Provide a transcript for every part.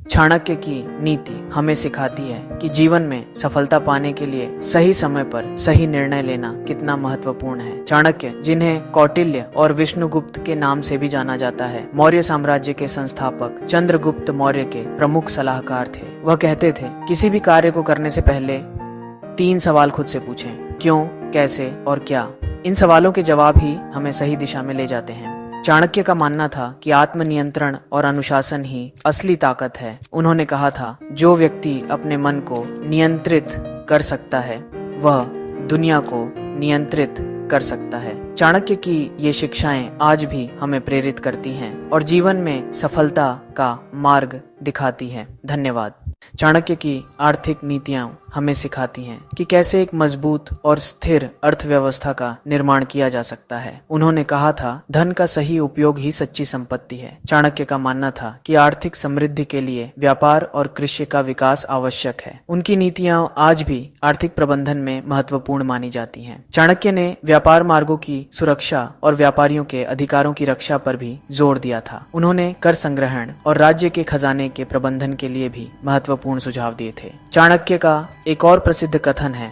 चाणक्य की नीति हमें सिखाती है कि जीवन में सफलता पाने के लिए सही समय पर सही निर्णय लेना कितना महत्वपूर्ण है। चाणक्य, जिन्हें कौटिल्य और विष्णुगुप्त के नाम से भी जाना जाता है, मौर्य साम्राज्य के संस्थापक चंद्रगुप्त मौर्य के प्रमुख सलाहकार थे। वह कहते थे, किसी भी कार्य को करने से पहले 3 सवाल खुद से पूछें, क्यों, कैसे और क्या। इन सवालों के जवाब ही हमें सही दिशा में ले जाते हैं। चाणक्य का मानना था कि आत्मनियंत्रण और अनुशासन ही असली ताकत है। उन्होंने कहा था, जो व्यक्ति अपने मन को नियंत्रित कर सकता है वह दुनिया को नियंत्रित कर सकता है। चाणक्य की ये शिक्षाएं आज भी हमें प्रेरित करती हैं और जीवन में सफलता का मार्ग दिखाती हैं। धन्यवाद। चाणक्य की आर्थिक नीतियां हमें सिखाती हैं कि कैसे एक मजबूत और स्थिर अर्थव्यवस्था का निर्माण किया जा सकता है। उन्होंने कहा था, धन का सही उपयोग ही सच्ची संपत्ति है। चाणक्य का मानना था कि आर्थिक समृद्धि के लिए व्यापार और कृषि का विकास आवश्यक है। उनकी नीतियां आज भी आर्थिक प्रबंधन में महत्वपूर्ण मानी जाती हैं। चाणक्य ने व्यापार मार्गों की सुरक्षा और व्यापारियों के अधिकारों की रक्षा पर भी जोर दिया था। उन्होंने कर संग्रहण और राज्य के खजाने के प्रबंधन के लिए भी महत्वपूर्ण सुझाव दिए थे। चाणक्य का एक और प्रसिद्ध कथन है,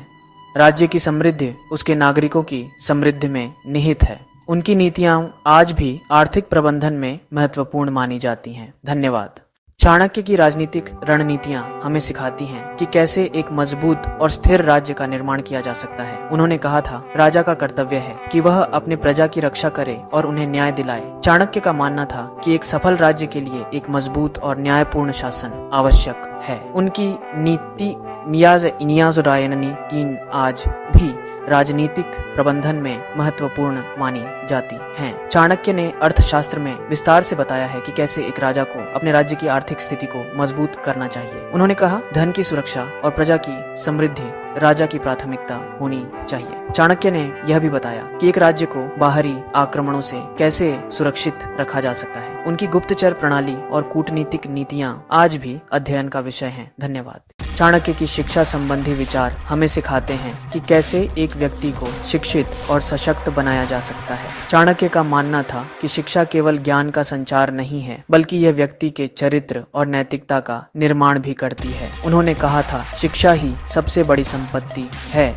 राज्य की समृद्धि उसके नागरिकों की समृद्धि में निहित है। उनकी नीतियां आज भी आर्थिक प्रबंधन में महत्वपूर्ण मानी जाती हैं। धन्यवाद। चाणक्य की राजनीतिक रणनीतियां हमें सिखाती हैं कि कैसे एक मजबूत और स्थिर राज्य का निर्माण किया जा सकता है। उन्होंने कहा था, राजा का कर्तव्य है कि वह अपने प्रजा की रक्षा करे और उन्हें न्याय दिलाए। चाणक्य का मानना था कि एक सफल राज्य के लिए एक मजबूत और न्यायपूर्ण शासन आवश्यक है। उनकी नीति नियाज़ुद्दौला की आज भी राजनीतिक प्रबंधन में महत्वपूर्ण मानी जाती हैं। चाणक्य ने अर्थशास्त्र में विस्तार से बताया है कि कैसे एक राजा को अपने राज्य की आर्थिक स्थिति को मजबूत करना चाहिए। उन्होंने कहा, धन की सुरक्षा और प्रजा की समृद्धि राजा की प्राथमिकता होनी चाहिए। चाणक्य ने यह भी बताया कि एक राज्य को बाहरी आक्रमणों से कैसे सुरक्षित रखा जा सकता है। उनकी गुप्तचर प्रणाली और कूटनीतिक नीतियां आज भी अध्ययन का विषय हैं। धन्यवाद। चाणक्य की शिक्षा संबंधी विचार हमें सिखाते हैं कि कैसे एक व्यक्ति को शिक्षित और सशक्त बनाया जा सकता है। चाणक्य का मानना था कि शिक्षा केवल ज्ञान का संचार नहीं है, बल्कि यह व्यक्ति के चरित्र और नैतिकता का निर्माण भी करती है। उन्होंने कहा था, शिक्षा ही सबसे बड़ी संपत्ति है।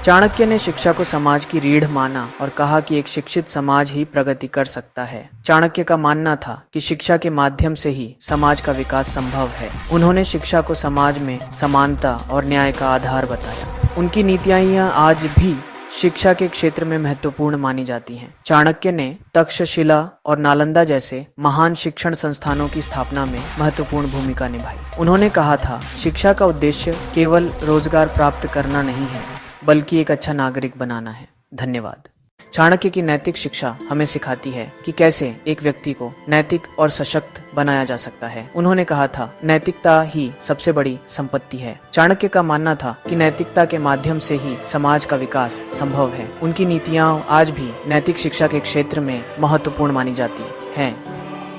चाणक्य ने शिक्षा को समाज की रीढ़ माना और कहा कि एक शिक्षित समाज ही प्रगति कर सकता है। चाणक्य का मानना था कि शिक्षा के माध्यम से ही समाज का विकास संभव है। उन्होंने शिक्षा को समाज में समानता और न्याय का आधार बताया। उनकी नीतियां आज भी शिक्षा के क्षेत्र में महत्वपूर्ण मानी जाती हैं। चाणक्य ने तक्षशिला और नालंदा जैसे महान शिक्षण संस्थानों की स्थापना में महत्वपूर्ण भूमिका निभाई। उन्होंने कहा था, शिक्षा का उद्देश्य केवल रोजगार प्राप्त करना नहीं है, बल्कि एक अच्छा नागरिक बनाना है। धन्यवाद। चाणक्य की नैतिक शिक्षा हमें सिखाती है कि कैसे एक व्यक्ति को नैतिक और सशक्त बनाया जा सकता है। उन्होंने कहा था, नैतिकता ही सबसे बड़ी संपत्ति है। चाणक्य का मानना था कि नैतिकता के माध्यम से ही समाज का विकास संभव है। उनकी नीतियां आज भी नैतिक शिक्षा के क्षेत्र में महत्वपूर्ण मानी जाती हैं।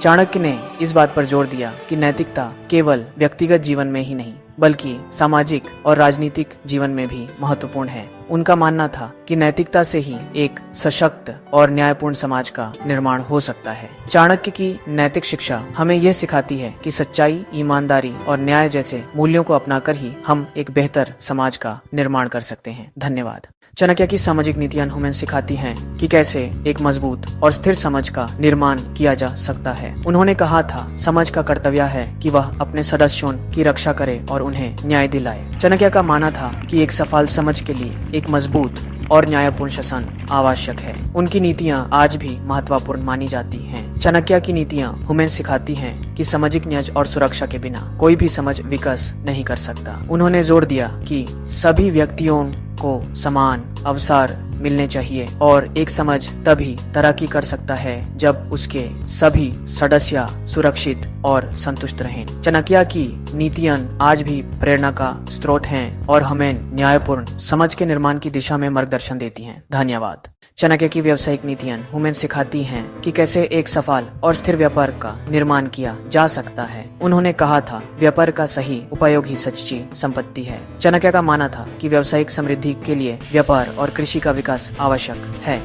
चाणक्य ने इस बात पर जोर दिया कि नैतिकता केवल व्यक्तिगत जीवन में ही नहीं, बल्कि सामाजिक और राजनीतिक जीवन में भी महत्वपूर्ण है। उनका मानना था कि नैतिकता से ही एक सशक्त और न्यायपूर्ण समाज का निर्माण हो सकता है। चाणक्य की नैतिक शिक्षा हमें यह सिखाती है कि सच्चाई, ईमानदारी और न्याय जैसे मूल्यों को अपनाकर ही हम एक बेहतर समाज का निर्माण कर सकते हैं। धन्यवाद। चाणक्य की सामाजिक नीतियां हमें सिखाती हैं कि कैसे एक मजबूत और स्थिर समाज का निर्माण किया जा सकता है। उन्होंने कहा था, समाज का कर्तव्य है कि वह अपने सदस्यों की रक्षा करे और उन्हें न्याय दिलाए। चाणक्य का मानना था कि एक सफल समाज के लिए एक मजबूत और न्यायपूर्ण शासन आवश्यक है। उनकी नीतियां आज भी महत्वपूर्ण मानी जाती हैं। चाणक्य की नीतियां हमें सिखाती हैं कि सामाजिक न्याय और सुरक्षा के बिना कोई भी समाज विकास नहीं कर सकता। उन्होंने जोर दिया कि सभी व्यक्तियों को समान अवसर मिलने चाहिए और एक समाज तभी तरक्की कर सकता है जब उसके सभी सदस्य सुरक्षित और संतुष्ट रहें। चाणक्य की नीतियां आज भी प्रेरणा का स्रोत हैं और हमें न्यायपूर्ण समाज के निर्माण की दिशा में मार्गदर्शन देती हैं। धन्यवाद। चाणक्य की व्यावसायिक नीतियां हमें सिखाती हैं कि कैसे एक सफल और स्थिर व्यापार का निर्माण किया जा सकता है। उन्होंने कहा था, व्यापार का सही उपयोग ही सच्ची संपत्ति है। चाणक्य का मानना था कि व्यावसायिक समृद्धि के लिए व्यापार और कृषि का विकास आवश्यक है।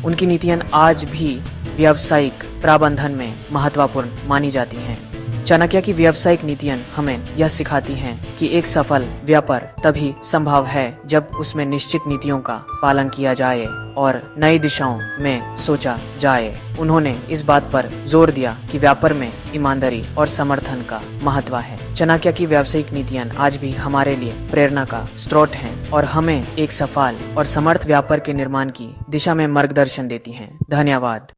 उनकी नीतियां आज भी व्यावसायिक प्रबंधन में महत्वपूर्ण मानी जाती हैं। चाणक्य की व्यावसायिक नीतियां हमें यह सिखाती हैं कि एक सफल व्यापार तभी संभव है जब उसमें निश्चित नीतियों का पालन किया जाए और नई दिशाओं में सोचा जाए। उन्होंने इस बात पर जोर दिया कि व्यापार में ईमानदारी और समर्थन का महत्व है। चाणक्य की व्यावसायिक नीतियां आज भी हमारे लिए प्रेरणा का स्रोत हैं और हमें एक सफल और समर्थ व्यापार के निर्माण की दिशा में मार्गदर्शन देती हैं। धन्यवाद।